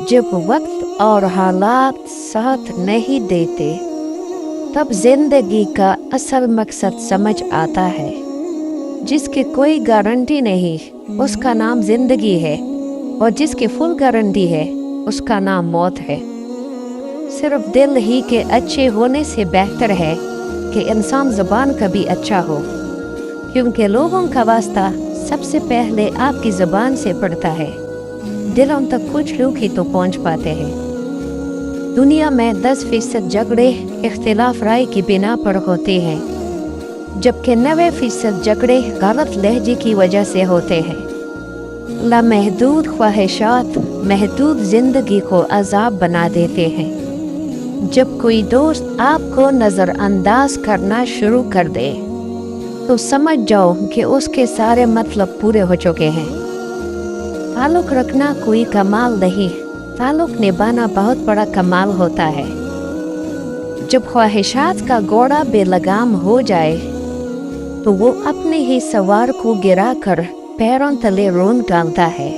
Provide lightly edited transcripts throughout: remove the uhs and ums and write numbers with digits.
जब वक्त और हालात साथ नहीं देते तब जिंदगी का असल मकसद समझ आता है। जिसकी कोई गारंटी नहीं उसका नाम जिंदगी है, और जिसकी फुल गारंटी है उसका नाम मौत है। सिर्फ दिल ही के अच्छे होने से बेहतर है कि इंसान ज़ुबान का भी अच्छा हो, क्योंकि लोगों का वास्ता सबसे पहले आपकी ज़ुबान से पड़ता है। दिलों तक कुछ लोग ही तो पहुंच पाते हैं। दुनिया में 10% झगड़े इख्तिलाफ राय की बिना पर होते हैं, जबकि 90% झगड़े गलत लहजे की वजह से होते हैं। लामहदूद ख्वाहिशात महदूद जिंदगी को अजाब बना देते हैं। जब कोई दोस्त आपको नज़रअंदाज करना शुरू कर दे तो समझ जाओ कि उसके सारे मतलब पूरे हो चुके हैं। ताल्लुक़ रखना कोई कमाल नहीं, ताल्लुक़ निभाना बहुत बड़ा कमाल होता है। जब ख्वाहिशात का घोड़ा बेलगाम हो जाए तो वो अपने ही सवार को गिरा कर पैरों तले रोन डालता है।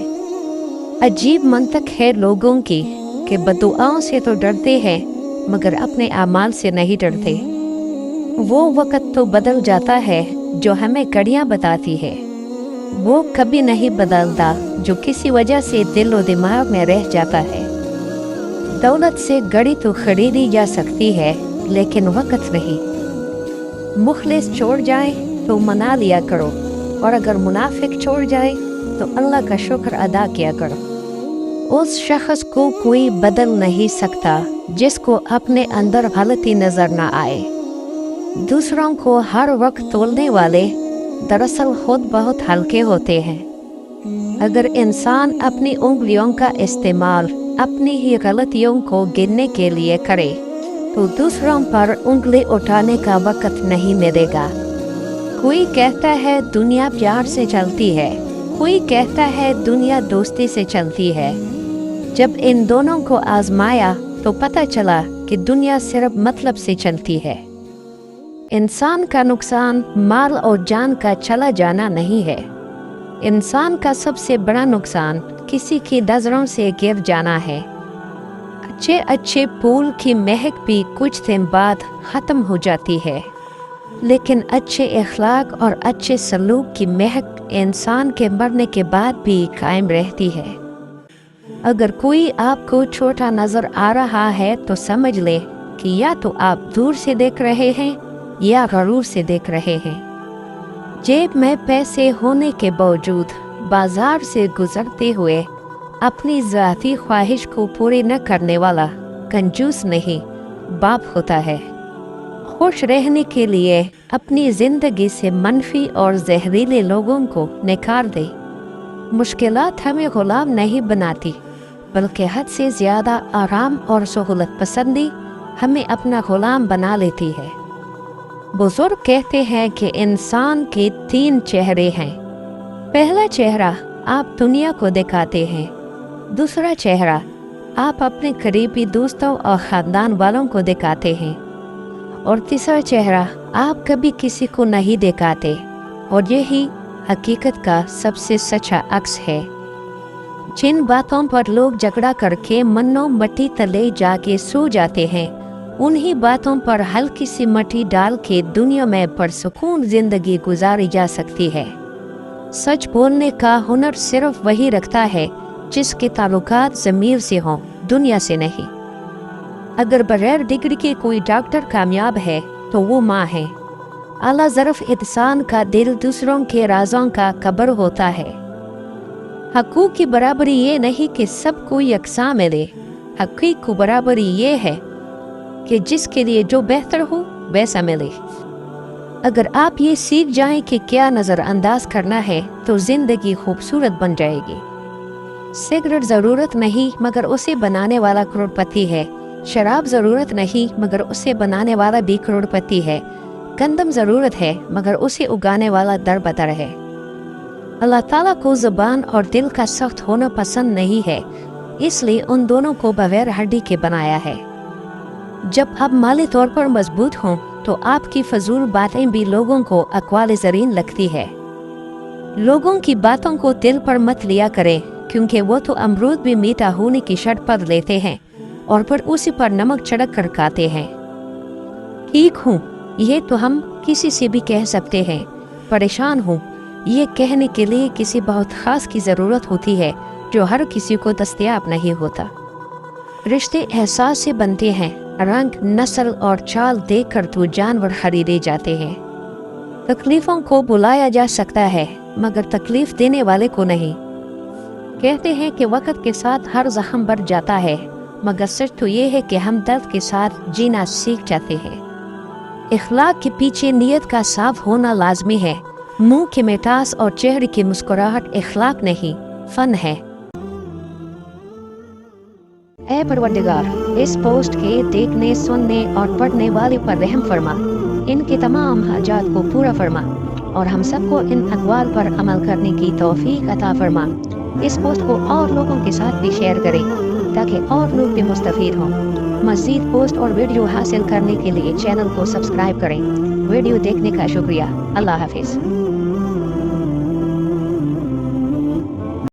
अजीब मंतक है लोगों की कि बदुआओं से तो डरते हैं मगर अपने अमाल से नहीं डरते। वो वक़्त तो बदल जाता है जो हमें कड़ियाँ बताती है, वो कभी नहीं बदलता जो किसी वजह से दिल और दिमाग में रह जाता है। दौलत से घड़ी तो खरीदी जा सकती है लेकिन वक़्त नहीं। मुखलिस छोड़ जाए तो मना लिया करो, और अगर मुनाफिक छोड़ जाए तो अल्लाह का शुक्र अदा किया करो। उस शख्स को कोई बदल नहीं सकता जिसको अपने अंदर गलती नजर न आए। दूसरों को हर वक्त तोलने वाले दरअसल खुद बहुत हल्के होते हैं। अगर इंसान अपनी उंगलियों का इस्तेमाल अपनी ही गलतियों को गिनने के लिए करे तो दूसरों पर उंगली उठाने का वक्त नहीं मिलेगा। कोई कहता है दुनिया प्यार से चलती है, कोई कहता है दुनिया दोस्ती से चलती है। जब इन दोनों को आजमाया तो पता चला कि दुनिया सिर्फ मतलब से चलती है। इंसान का नुकसान माल और जान का चला जाना नहीं है। इंसान का सबसे बड़ा नुकसान किसी की नजरों से गिर जाना है। अच्छे अच्छे फूल की महक भी कुछ दिन बाद ख़त्म हो जाती है, लेकिन अच्छे अखलाक और अच्छे सलूक की महक इंसान के मरने के बाद भी कायम रहती है। अगर कोई आपको छोटा नज़र आ रहा है तो समझ ले कि या तो आप दूर से देख रहे हैं या गरूर से देख रहे हैं। जेब में पैसे होने के बावजूद बाजार से गुजरते हुए अपनी ज़ाती ख्वाहिश को पूरी न करने वाला कंजूस नहीं, बाप होता है। खुश रहने के लिए अपनी ज़िंदगी से मनफी और जहरीले लोगों को निकाल दे। मुश्किलात हमें गुलाम नहीं बनाती, बल्कि हद से ज़्यादा आराम और सहूलत पसंदी हमें अपना गुलाम बना लेती है। बुजुर्ग कहते हैं कि इंसान के 3 चेहरे हैं। पहला चेहरा आप दुनिया को दिखाते हैं, दूसरा चेहरा आप अपने करीबी दोस्तों और ख़ानदान वालों को दिखाते हैं, और तीसरा चेहरा आप कभी किसी को नहीं दिखाते, और यही हकीकत का सबसे सच्चा अक्स है। जिन बातों पर लोग झगड़ा करके मन्नो मट्टी तले जाके सो जाते हैं, उन्हीं बातों पर हल्की सी मट्टी डाल के दुनिया में परसुकून जिंदगी गुजारी जा सकती है। सच बोलने का हुनर सिर्फ वही रखता है जिसके ताल्लुकात ज़मीर से हों, दुनिया से नहीं। अगर बगैर डिग्री के कोई डॉक्टर कामयाब है तो वो माँ है। अल्लाह ज़रफ़ इंसान का दिल दूसरों के राज़ों का कब्र होता है। हकूक़ की बराबरी ये नहीं कि सबको यकसा मिले, हक़ीक़ की बराबरी ये है कि जिसके लिए जो बेहतर हो वैसा मिले। अगर आप ये सीख जाएं कि क्या नज़रअंदाज करना है तो ज़िंदगी खूबसूरत बन जाएगी। सिगरेट ज़रूरत नहीं मगर उसे बनाने वाला करोड़पति है। शराब ज़रूरत नहीं मगर उसे बनाने वाला भी करोड़पति है। गंदम ज़रूरत है मगर उसे उगाने वाला दरबदर है। अल्लाह ताला को ज़ुबान और दिल का सख्त होना पसंद नहीं है, इसलिए उन दोनों को बगैर हड्डी के बनाया है। जब आप माली तौर पर मजबूत हों तो आपकी फजूल बातें भी लोगों को अक़वाल ज़रीन लगती है। लोगों की बातों को दिल पर मत लिया करें, क्योंकि वो तो अमरूद भी मीठा होने की शर्त पर लेते हैं और फिर उसी पर नमक छिड़क कर खाते हैं। ठीक हूँ, ये तो हम किसी से भी कह सकते हैं। परेशान हूँ, ये कहने के लिए किसी बहुत खास की ज़रूरत होती है जो हर किसी को दस्तयाब नहीं होता। रिश्ते एहसास से बनते हैं, रंग, नस्ल और चाल देखकर तो जानवर खरीदे जाते हैं। तकलीफों को बुलाया जा सकता है मगर तकलीफ देने वाले को नहीं। कहते हैं कि वक्त के साथ हर जख्म बढ़ जाता है, मगर सच तो ये है कि हम दर्द के साथ जीना सीख जाते हैं। इखलाक के पीछे नीयत का साफ होना लाजमी है। मुंह की मिठास और चेहरे की मुस्कुराहट इखलाक नहीं, फन है। ऐ परवरदिगार, इस पोस्ट के देखने, सुनने और पढ़ने वाले पर रहम फरमा, इनके तमाम हाजात को पूरा फरमा और हम सबको इन अक़वाल पर अमल करने की तौफीक अता फरमा। इस पोस्ट को और लोगों के साथ भी शेयर करें ताकि और लोग भी मुस्तफ़ीद हों। मज़ीद पोस्ट और वीडियो हासिल करने के लिए चैनल को सब्सक्राइब करें। वीडियो देखने का शुक्रिया। अल्लाह हाफिज़।